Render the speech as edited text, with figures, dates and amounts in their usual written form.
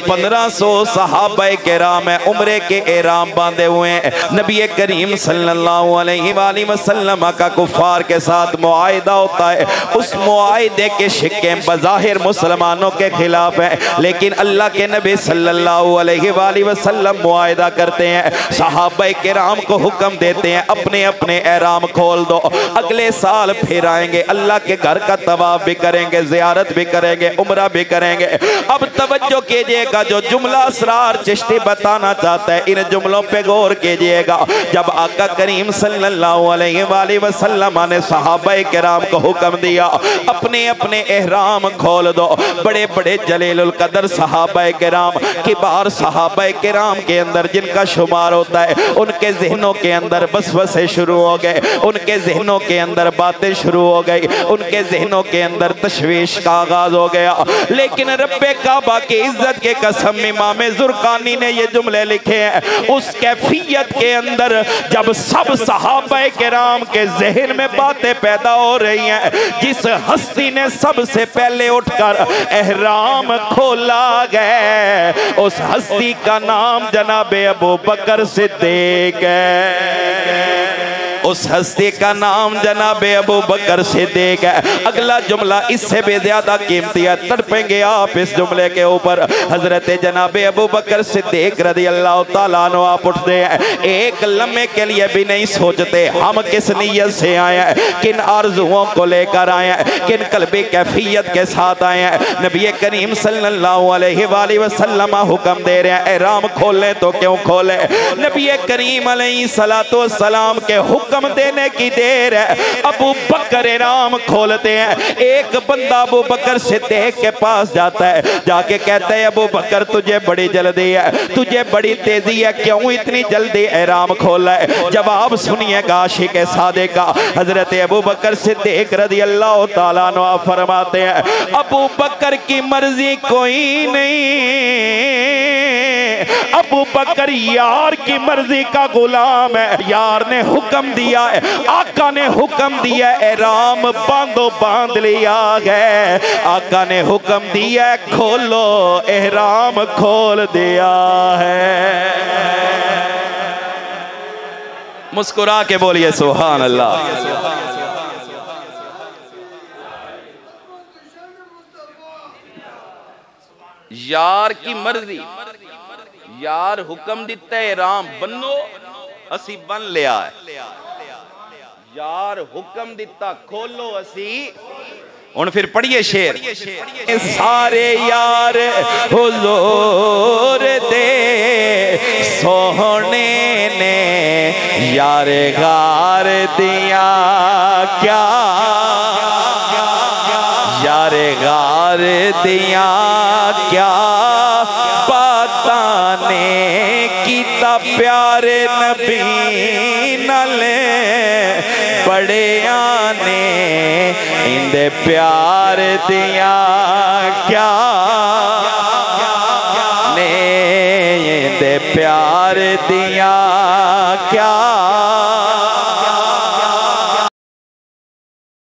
1500 सहाबा किराम है उम्रे के एहराम बांधे हुए हैं। नबी करीम सल्लल्लाहु अलैहि वसल्लम का कुफार के साथ मुआहिदा होता है। उस मुआहिदे के शिक्के बज़ाहिर मुसलमानों के खिलाफ है, लेकिन अल्लाह के नबी सल्लल्लाहु अलैहि वसल्लम मुआहिदा करते हैं। सहाबा किराम को हुक्म देते हैं अपने अपने एहराम खोल दो, अगले साल फिर आएंगे, अल्लाह के घर का तवाफ भी करेंगे, ज़ियारत भी करेंगे, उम्रा भी करेंगे। अब तवज्जो कीजिएगा, जो जुमला असरार चिश्ती बताना चाहता है इन जुमलों पे गौर कीजिएगा। जब आका करीम सल्लल्लाहु अलैहि वसल्लम ने सहाबा किराम को हुक्म दिया अपने अपने एहराम खोल दो, बड़े बड़े जलीलुल कदर सहाबा किराम, किबार सहाबा किराम के अंदर जिनका शुमार होता है, उनके ज़हनों के अंदर वसवसे शुरू हो गए, उनके ज़हनों के अंदर बातें शुरू हो गई, उनके ज़हनों के अंदर तशवीश का आगाज हो गया। लेकिन रब्बे काबा की इज्जत के कसम इमाम ज़ुरकानी ने ये जुमले लिखे हैं। उस कैफियत के अंदर जब सब सहाबा किराम के ज़हन में बातें पैदा हो रही हैं, जिस हस्ती ने सबसे पहले उठकर एहराम खोला गया, उस हस्ती का नाम जनाबे अबू बकर सिद्दीक है। उस हस्ती का नाम जनाबे अबू बकर सिद्दीक है। अगला जुमला इससे भी ज्यादा कीमती है, तड़पेंगे आप इस जुमले के ऊपर। हजरत जनाबे अबू बकर सिद्दीक रज़ी अल्लाह तआला अन्हु आप उठते हैं, एक लम्हे के लिए भी नहीं सोचते हम किस नीयत से आए हैं, किन आरजुओं को लेकर आए हैं, किन कल्बी कैफियत के साथ आए हैं। नबी करीम सल्लल्लाहु अलैहि वसल्लम हुक्म दे रहे हैं एहराम खोले तो क्यों खोले। नबी करीम अलैहिस्सलातु वस्सलाम के हुक्म देने की देर है, अबू बकर एहराम खोलते हैं। एक बंदा अबू बकर सिद्दीक के पास जाता है, जाके कहता है अबू बकर तुझे बड़ी जल्दी है, तुझे बड़ी तेजी है, क्यों इतनी जल्दी एहराम खोला है। जवाब सुनिएगा आशिक सादे का। हजरत अबू बकर सिद्दीक रज़ी अल्लाह तआला अन्हु फरमाते हैं अबू बकर की मर्जी कोई नहीं, अबू बकर यार की मर्जी का गुलाम है। यार ने हुक्म दिया है, आका ने हुक्म दिया है, एहराम बांधो, बांध लिया है। आका ने हुक्म दिया है खोलो, एहराम खोल दिया है। मुस्कुरा के बोलिए सुभान अल्लाह। यार की मर्जी, यार हुक्म दिता है एहराम बनो, असी बन लिया है। यार हुक्म दिता खोलो, असी हुण फिर पढ़िए शेर। सारे यार हुजूर दे सोहने ने यार गार दिया क्या, यार गार दिया क्या, बाताने कीता प्यारे नबी नले, बड़े आने इंदे प्यार दिया क्या,